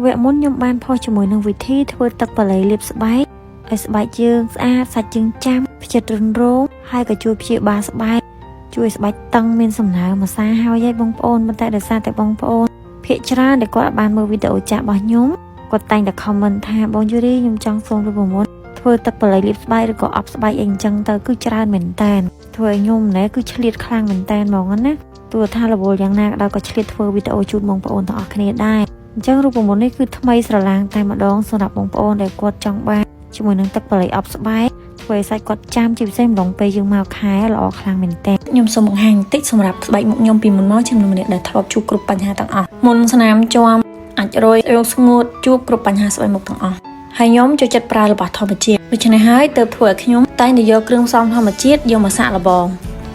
វគ្គមុនខ្ញុំបានផុសជាមួយនឹងវិធីធ្វើទឹកប៉ាឡេលាបស្បែកឲ្យស្បែកយើងស្អាតសាច់យើងចាំផ្ចិតរឹងរងហើយក៏ជួយព្យាបាលស្បែកជួយស្បែកតឹងមានសំណើមម្សាហើយបងប្អូនប៉ុន្តែដោយសារតែបងប្អូនភាគច្រើនដែលគាត់បានមើលវីដេអូចាស់របស់ខ្ញុំគាត់តែងតែ comment ថាបងយូរីខ្ញុំចង់សូមរូបមន្តធ្វើទឹកប៉ាឡេលាបស្បែកឬក៏អប់ស្បែកអីអញ្ចឹងទៅគឺច្រើនមែនតើធ្វើឲ្យខ្ញុំណែគឺឆ្លៀតខ្លាំងមែនតើហ្មងណាទោះថារវល់យ៉ាងណាក៏ដោយក៏ឆ្លៀតធ្វើវីដេអូជូនបងប្អូនទាំងអស់គ្នាដែរអញ្ចឹងរូបមន្តនេះគឺថ្មីស្រឡាងតែម្ដងសម្រាប់បងប្អូនដែលគាត់ចង់បានជាមួយនឹងទឹកប៉ាឡេអប់ស្បែកធ្វើឲ្យសាច់គាត់ចាំជាពិសេសម្ដងពេលយើងមកខែល្អខ្លាំងមែនតើខ្ញុំសូមបង្ហាញបន្តិចសម្រាប់ស្បែកមុខខ្ញុំពីមុនមកខ្ញុំម្នាក់ដែលធ្លាប់ជួបគ្រប់បញ្ហាទាំងអស់មុនស្នាមជាំអាចរយរោគស្ងួតជួបគ្រប់បញ្ហាស្បែកមុខទាំងអស់ហើយខ្ញុំចូលចិត្តប្រើរបស់ធម្មជាតិដូច្នេះហើយទើបធ្វើឲ្យខ្ញុំតែងតែយកគ្រឿងផ្សំធម្មជាតិយកមកសាកល្បង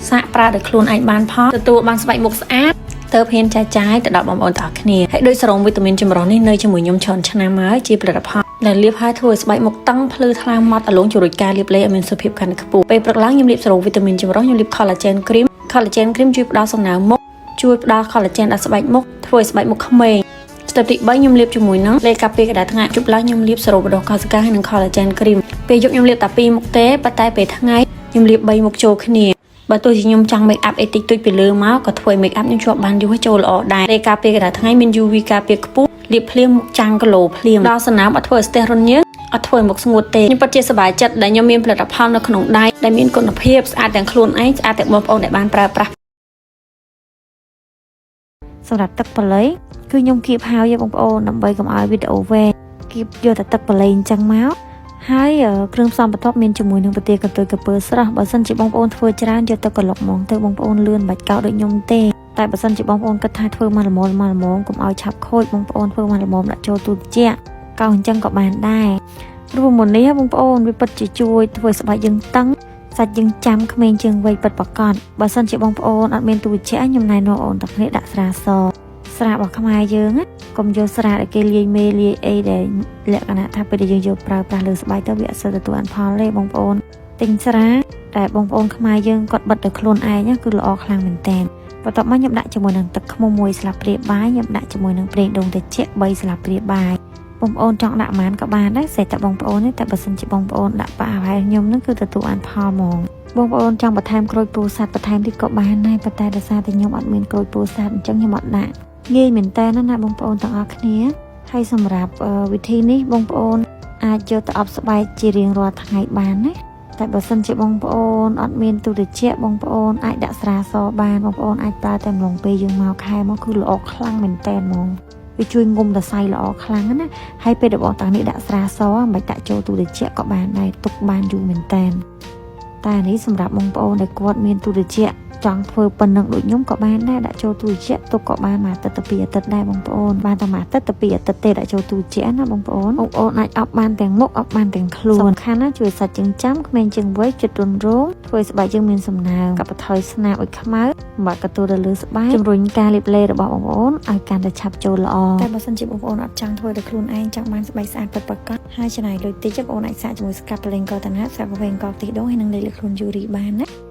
សាកប្រើដោយខ្លួនឯងបានផលទទួលបានស្បែកមុខស្អាតទើបហ៊ានចែកចាយទៅដល់បងប្អូនទាំងអស់គ្នាហើយដោយសារ៉ូវីតាមីនចម្រុះនេះនៅជាមួយខ្ញុំច្រើនឆ្នាំហើយជាផលិតផលដែលលាបឲ្យធ្វើឲ្យស្បែកមុខតឹងភ្លឺថ្លាម៉ត់អលងជួយការលាបលេឲ្យមានសុខភាពកាន់តែខ្ពស់ពេលព្រឹកឡើងខ្ញុំលាបសារ៉ូវីតាមីនចម្រុះខ្ញុំលាប collagen cream ជួយផ្ដល់សំណើមមុខជួយផ្ដល់ collagen ដល់ស្បែកមុខធ្វើឲ្យស្បែកមុខក្មេងស្ទេពទី3ខ្ញុំលាបជាមួយនឹងលេការពារកណ្ដាលថ្ងៃជប់ឡើងខ្ញុំលាបសារ៉ូបដោះកោសិកាហើយនិង collagen cream ពេលយប់ខ្ញុំលាបតែ2មុខទេប៉ុន្តែពេលថ្ងៃខ្ញុំលាប3មុខចូលគ្នាបើទោះជាខ្ញុំចង់ make up អីតិចតួចពីលើមកក៏ធ្វើ make up ខ្ញុំជាប់បានយូរចូលល្អដែរលេការពារកណ្ដាលថ្ងៃមាន UV ការពារខ្ពស់លាបភ្លាមមុខចាំងគីឡូភ្លាមដល់សំណើមអត់ធ្វើឲ្យស្ទះរន្ធញើសអត់ធ្វើឲ្យមុខស្ងួតទេខ្ញុំពិតជាសប្បាយចិត្តដែលខ្ញុំមានផលិតផលនៅក្នុងដៃដែលមានគុណភាពស្អាតទាំងខ្លួនឯងស្អាតទាំងបងប្អូនដែលបានប្រើប្រាស់សម្រាប់ទឹកប៉ាឡេគឺខ្ញុំគៀបហើយបងប្អូនដើម្បីកុំឲ្យវីដេអូវែងគៀបយកតែទឹកប៉ាឡេអញ្ចឹងមកហើយគ្រឿងផ្សំបន្ទាប់មានជាមួយនឹងប្រទាលកន្ទុយក្រពើស្រស់បើសិនជាបងប្អូនធ្វើច្រើនយកទឹកកន្លុកហ្មងទៅបងប្អូនលឿនបាច់កោតដូចខ្ញុំទេតែបើសិនជាបងប្អូនគិតថាធ្វើមកល្មមកុំឲ្យឆាប់ខូចបងប្អូនធ្វើមកល្មមដាក់ចូលទូត្រជាក់កោសអញ្ចឹងក៏បានដែររូបមន្តនេះបងប្អូនវាពិតជាជួយធ្វើស្បែកយើងតឹងសាច់យើងចាំក្មេងជាងវ័យពិតប្រាកដបើសិនជាបងប្អូនអត់មានទូត្រជាក់ខ្ញុំណែនាំបងប្អូនទាំងគ្នាដាក់ស្រាសស្រារបស់ខ្មែរយើងកុំយកស្រាដែលគេលាយមេលាយអីដែលលក្ខណៈថាពេលដែលយើងយកប្រើប្រាស់លើស្បែកទៅវាអត់សូវទទួលបានផលទេបងប្អូនទិញស្រាតែបងប្អូនខ្មែរយើងគាត់បិទដោយខ្លួនឯងគឺល្អខ្លាំងមែនតើបន្ទាប់មកខ្ញុំដាក់ជាមួយនឹងទឹកឃ្មុំ1ស្លាបព្រាបាយខ្ញុំដាក់ជាមួយនឹងប្រេងដូងត្រជាក់3ស្លាបព្រាបាយបងប្អូនចង់ដាក់ប៉ុន្មានក៏បានដែរសេតែបងប្អូនទេតែបើសិនជាបងប្អូនដាក់ប៉ាហើយខ្ញុំនឹងគឺទទួលបានផលហ្មងបងប្អូនចង់បន្ថែមក្រូចពោធិ៍សាត់បន្ថែមតិចក៏បានដែរប៉ុន្តែដោយសារតែខ្ញុំអត់មានក្រូចពោធិ៍សាត់អញ្ចឹងខ្ញុំអត់ដាក់ងាយមែនតើណាបងប្អូនទាំងអស់គ្នាហើយសម្រាប់វិធីនេះបងប្អូនអាចយកទៅអប់ស្បែកជារៀងរាល់ថ្ងៃបានណាតែបើសិនជាបងប្អូនអត់មានទូត្រជាក់បងប្អូនអាចដាក់ស្រាសបានបងប្អូនអាចប្រើតែម្ដងពេលយើងមកខែមកគឺល្អខ្លាំងមែនតើហ្មងវាជួយងុំសរសៃល្អខ្លាំងណាហើយពេលដែលបងតាំងនេះដាក់ស្រាសមិនបាច់ដាក់ចូលទូត្រជាក់ក៏បានដែរទុកបានយូរមែនតើតែនេះសម្រាប់បងប្អូនដែលគាត់មានទូត្រជាក់ចង់ធ្វើប៉ុណ្ណឹងដូចខ្ញុំក៏បានដែរដាក់ចូលទូត្រជាក់ទុកក៏បានមួយអាទិត្យទៅ2អាទិត្យដែរបងប្អូនបានតែមួយអាទិត្យទៅ2អាទិត្យទេដាក់ចូលទូត្រជាក់ណាបងប្អូនអាចអប់បានទាំងមុខអប់បានទាំងខ្លួនសំខាន់ណាជួយសាច់ជើងចាំក្មេងជើងវ័យចិត្តរន់រងធ្វើស្បែកយើងមានសំណើមកាត់បន្ថយស្នាមឲ្យខ្មៅបាត់កទូទៅលើស្បែកជំរុញការលាបឡេរបស់បងប្អូនឲ្យកាន់តែឆាប់ចូលល្អតែបើសិនជាបងប្អូនអត់ចង់ធ្វើដោយខ្លួនឯងចង់បានស្បែកស្អាតពិតប្រាកដហើយចំណាយលុយតិចបងប្អូនអាចសាកជាមួយស្កាប់លេងកោតាណាស្រាប់វិញកោខ្ទិះដូងហើយនឹងលេខខ្លួនយូរីបានណា